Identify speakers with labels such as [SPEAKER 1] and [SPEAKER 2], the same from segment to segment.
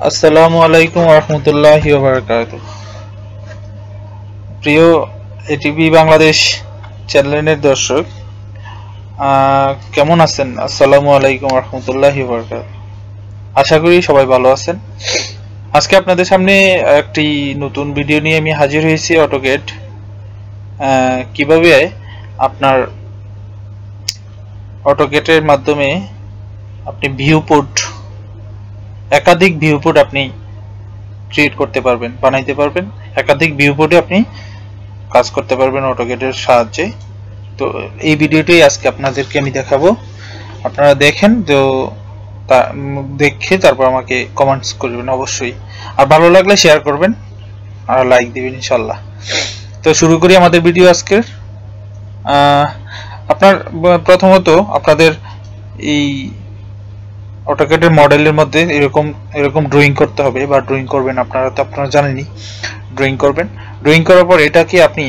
[SPEAKER 1] আসসালামু আলাইকুম রহমতুল্লাহি ওয়া বারাকাতুহু। প্রিয় এটিভি বাংলাদেশ চ্যানেলের দর্শক, কেমন আছেন? আসসালামু আলাইকুম রহমতুল্লাহি ওয়া বারাকাতুহু। আশা করি সবাই ভালো আছেন। আজকে আপনাদের সামনে একটি নতুন ভিডিও নিয়ে আমি হাজির হয়েছি। অটোক্যাড কিভাবে আপনার অটোক্যাডের মাধ্যমে আপনি ভিউপোর্ট, একাধিক ভিউপোর্ট আপনি ক্রিয়েট করতে পারবেন, বানাইতে পারবেন। একাধিক ভিউপোর্টে আপনি কাজ করতে পারবেন অটোক্যাডের সাহায্যে। তো এই ভিডিওটাই আজকে আপনাদেরকে আমি দেখাবো। আপনারা দেখেন, তো দেখে তারপর আমাকে কমেন্টস করবেন অবশ্যই, আর ভালো লাগলে শেয়ার করবেন আর লাইক দিবেন ইনশাল্লাহ। তো শুরু করি আমাদের ভিডিও আজকের। আপনার প্রথমত আপনাদের এই অটোক্যাডের মডেলের মধ্যে এরকম ড্রয়িং করতে হবে বা ড্রয়িং করবেন। আপনারা জানেনই ড্রয়িং করবেন। ড্রয়িং করার পর এটাকে আপনি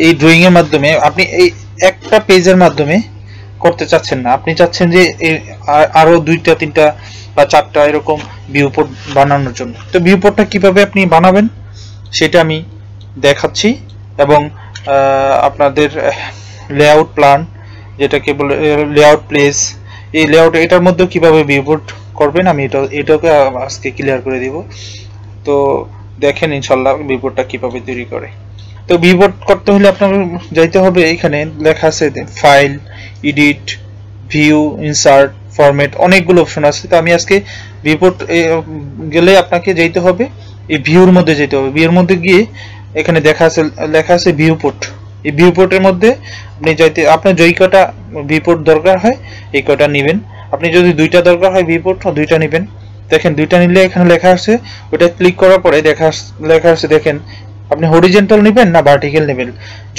[SPEAKER 1] এই ড্রয়িং এর মাধ্যমে আপনি এই একটা পেজের মাধ্যমে করতে চাচ্ছেন না, আপনি চাচ্ছেন যে আরো 2টা 3টা বা 4টা এরকম ভিউপোর্ট বানানোর জন্য। তো ভিউপোর্টটা কিভাবে আপনি বানাবেন সেটা আমি দেখাচ্ছি, এবং আপনাদের লেআউট প্ল্যান, যেটাকে বলে লেআউট প্লেস, এই লেআউট এটার মধ্যে কিভাবে ভিউপোর্ট করবেন আমি এটাকে আজকে ক্লিয়ার করে দিব। তো দেখেন ইনশাল্লাহ ভিউপোর্টটা কিভাবে তৈরি করে। তো ভিউপোর্ট করতে হলে আপনার যাইতে হবে, এখানে লেখা আছে file, edit, view, insert, format, অনেকগুলো অপশন আছে। তো আমি আজকে ভিউপোর্ট গেলে আপনাকে যাইতে হবে এই ভিউর মধ্যে যেতে হবে। ভিউর মধ্যে গিয়ে এখানে লেখা আছে ভিউপোর্ট। এই ভিউপোর্টের মধ্যে আপনি আপনার যেই কটা ভিউপোর্ট দরকার হয় এই কটা নেবেন। আপনি যদি 2টা দরকার হয় ভিউপোর্ট, 2টা নেবেন। দেখেন 2টা নিলে এখানে লেখা আছে, ওটা ক্লিক করার পরে লেখা আছে, দেখেন আপনি হরিজন্টাল নেবেন না ভার্টিক্যাল নেবেন।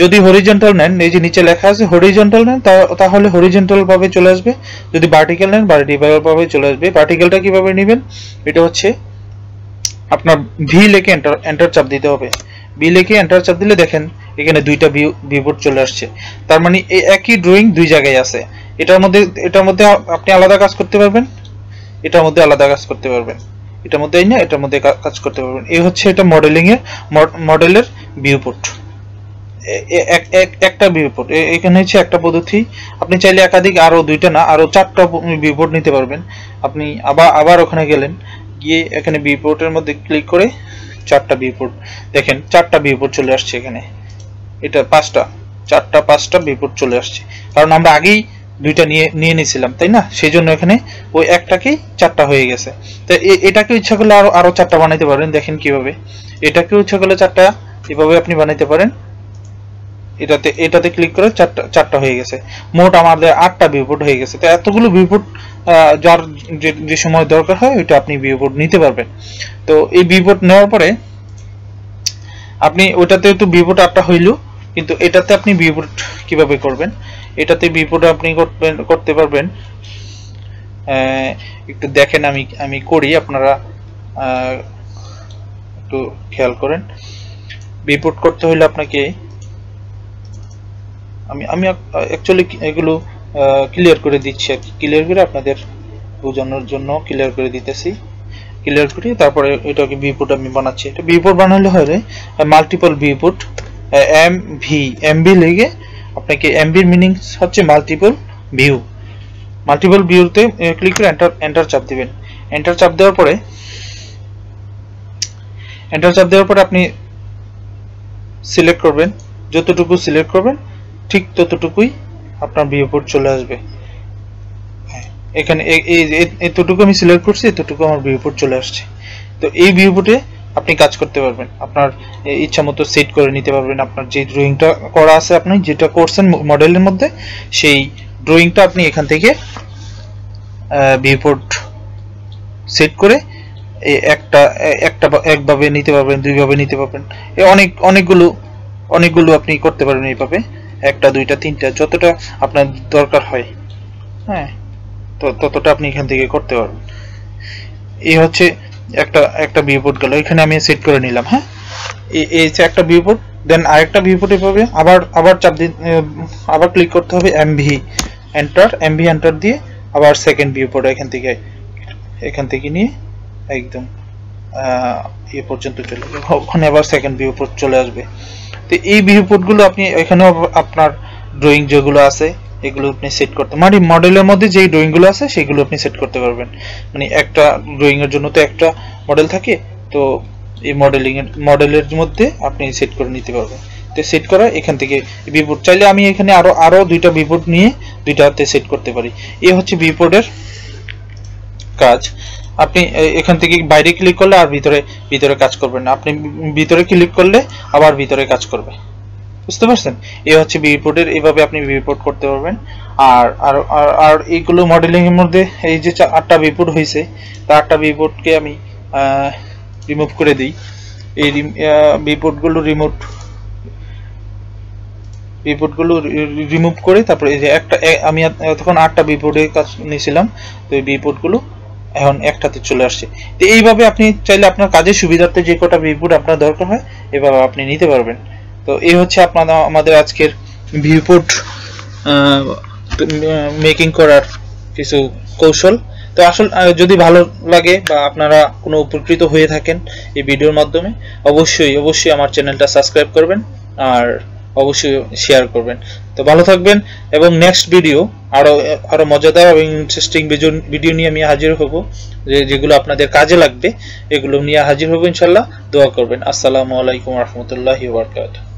[SPEAKER 1] যদি হরিজন্টাল নেন, এই যে নিচে লেখা আছে হরিজন্টাল নেন, তাহলে হরিজন্টাল ভাবে চলে আসবে। যদি ভার্টিক্যাল নেন ভার্টিক্যাল ভাবে চলে আসবে। ভার্টিক্যালটা কিভাবে নেবেন, এটা হচ্ছে আপনার ভি লিখে এন্টার চাপ দিতে হবে। ভি লিখে এন্টার চাপ দিলে দেখেন এখানে 2টা ভিউপোর্ট চলে আসছে। তার মানে এই একই ড্রয়িং 2 জায়গায় আছে। এটার মধ্যে আপনি আলাদা কাজ করতে পারবেন, এটার মধ্যে আলাদা কাজ করতে পারবেন, এটার মধ্যে না এটার মধ্যে কাজ করতে পারবেন। এই হচ্ছে এটা মডেলের ভিউপোর্ট, একটা ভিউপোর্ট। এখানে হচ্ছে একটা পদ্ধতি। আপনি চাইলে একাধিক আরো 2টা না আরো 4টা ভিউপোর্ট নিতে পারবেন। আপনি আবার ওখানে গেলেন, গিয়ে এখানে ভিউপোর্টের মধ্যে ক্লিক করে 4টা ভিউপোর্ট, দেখেন 4টা ভিউপোর্ট চলে আসছে এখানে। এটা 5টা ভিউপোর্ট চলে আসছে, কারণ আমরা আগেই 2টা নিয়ে নিয়েছিলাম, তাই না? সেই জন্য এখানে ওই একটাকেই 4টা হয়ে গেছে। তো এটাকে ইচ্ছা করলে আরো 4টা বানাইতে পারেন। দেখেন কিভাবে, এটাকেও ইচ্ছা করলে 4টা এভাবে আপনি বানাইতে পারেন। এটাতে ক্লিক করে 4টা হয়ে গেছে। মোট আমাদের 8টা ভিউপোর্ট হয়ে গেছে। তো এতগুলো ভিউপোর্ট যার যে সময় দরকার হয় ওইটা আপনি ভিউপোর্ট নিতে পারবেন। তো এই ভিউপোর্ট নেওয়ার পরে আপনি ওটাতে তো ভিউপোর্ট 8টা হইল, কিন্তু এটাতে আপনি ভিউপোর্ট কিভাবে করবেন, এটাতে ভিউপোর্ট আপনি করতে পারবেন। একটু দেখেন, আমি করি, আপনারা একটু খেয়াল করেন। ভিউপোর্ট করতে হলে আপনাকে আমি অ্যাকচুয়ালি এগুলো ক্লিয়ার করে দিচ্ছি আর কি, ক্লিয়ার করে আপনাদের বোঝানোর জন্য ক্লিয়ার করে দিতেছি। ক্লিয়ার করি তারপরে এটাকে ভিউপোর্ট আমি বানাচ্ছি। এটা ভিউপোর্ট বানালে হয় মাল্টিপল ভিউপোর্ট, এমভি লিখে আপনাকে, এমভির মিনিং হচ্ছে মাল্টিপল ভিউ। মাল্টিপল ভিউতে ক্লিক করে এন্টার চাপ দিবেন। এন্টার চাপ দেওয়ার পরে আপনি সিলেক্ট করবেন, যতটুকু সিলেক্ট করবেন ঠিক ততটুকুই আপনার ভিউপোর্ট চলে আসবে। এখানে এতটুকু আমি সিলেক্ট করছি, এতটুকু আমার ভিউপোর্ট চলে আসছে। তো এই ভিউপোর্টে আপনি কাজ করতে পারবেন, আপনার ইচ্ছা মতো সেট করে নিতে পারবেন। আপনার যে ড্রয়িংটা করা আছে, আপনি যেটা করছেন মডেলের মধ্যে, সেই ড্রয়িংটা আপনি এখান থেকে ভিউপোর্ট সেট করে একভাবে নিতে পারবেন, 2ভাবে নিতে পারবেন। অনেকগুলো আপনি করতে পারবেন এইভাবে, 1টা 2টা 3টা যতটা আপনার দরকার হয়, হ্যাঁ, ততটা আপনি এখান থেকে করতে পারবেন। এই হচ্ছে একটা ভিউপোর্ট গেল, এখানে আমি সেট করে নিলাম। হ্যাঁ, এই যে একটা ভিউপোর্ট, দেন আরেকটা ভিউপোর্ট এভাবে আবার চাপ দিয়ে আবার ক্লিক করতে হবে, এমভি এন্টার দিয়ে আবার সেকেন্ড ভিউপোর্ট এখান থেকে নিয়ে একদম এ পর্যন্ত চলে যাবে, ওখানে আবার সেকেন্ড ভিউ পোর্ট চলে আসবে। তো এই ভিউ পোর্টগুলো আপনি এখানেও আপনার ড্রয়িং যেগুলো আছে এগুলো আপনি সেট করতে, মানে মডেলের মধ্যে যেই ড্রয়িংগুলো আছে সেগুলো আপনি সেট করতে পারবেন। মানে একটা ড্রয়িং এর জন্য তো একটা মডেল থাকে, তো এই মডেলের মধ্যে আপনি সেট করে নিতে পারবেন। তো সেট করা এখান থেকে ভিউপোর্ট, চাইলে আমি এখানে আরো দুইটা ভিউপোর্ট নিয়ে দুইটাতে সেট করতে পারি। এই হচ্ছে ভিউপোর্টের কাজ। আপনি এখান থেকে বাইরে ক্লিক করলে আর ভিতরে কাজ করবে না, আপনি ভিতরে ক্লিক করলে আবার ভিতরে কাজ করবে, বুঝতে পারছেন? এই হচ্ছে ভিউপোর্টের, এইভাবে আপনি ভিউপোর্ট করতে পারবেন। আর আর আর এইগুলো মডেলিং এর মধ্যে এই যে 8টা ভিউপোর্ট হয়েছে, তার 8টা ভিউপোর্টকে আমি রিমুভ করে দিই। এই ভিউপোর্টগুলো রিমুভ করে তারপরে এই যে একটা আমি তখন 8টা ভিউপোর্টের কাজ নিয়েছিলাম, তো এই ভিউপোর্টগুলো এখন একটাতে চলে আসছে। তো এইভাবে আপনি চাইলে আপনার কাজের সুবিধার্থে যে কটা ভিউপোর্ট আপনার দরকার হয় এভাবে আপনি নিতে পারবেন। তো এই হচ্ছে আমাদের আজকের ভিউপোর্ট মেকিং করার কিছু কৌশল। তো আসলে যদি ভালো লাগে বা আপনারা কোনো উপকৃত হয়ে থাকেন এই ভিডিওর মাধ্যমে, অবশ্যই আমার চ্যানেলটা সাবস্ক্রাইব করবেন আর অবশ্যই শেয়ার করবেন। তো ভালো থাকবেন, এবং নেক্সট ভিডিও আরো মজাদার এবং ইন্টারেস্টিং ভিডিও নিয়ে আমি হাজির হব, যেগুলো আপনাদের কাজে লাগবে এগুলো নিয়ে হাজির হব ইনশাল্লাহ। দোয়া করবেন। আসসালামু আলাইকুম ওয়া রাহমাতুল্লাহি ওয়া বারাকাতুহু।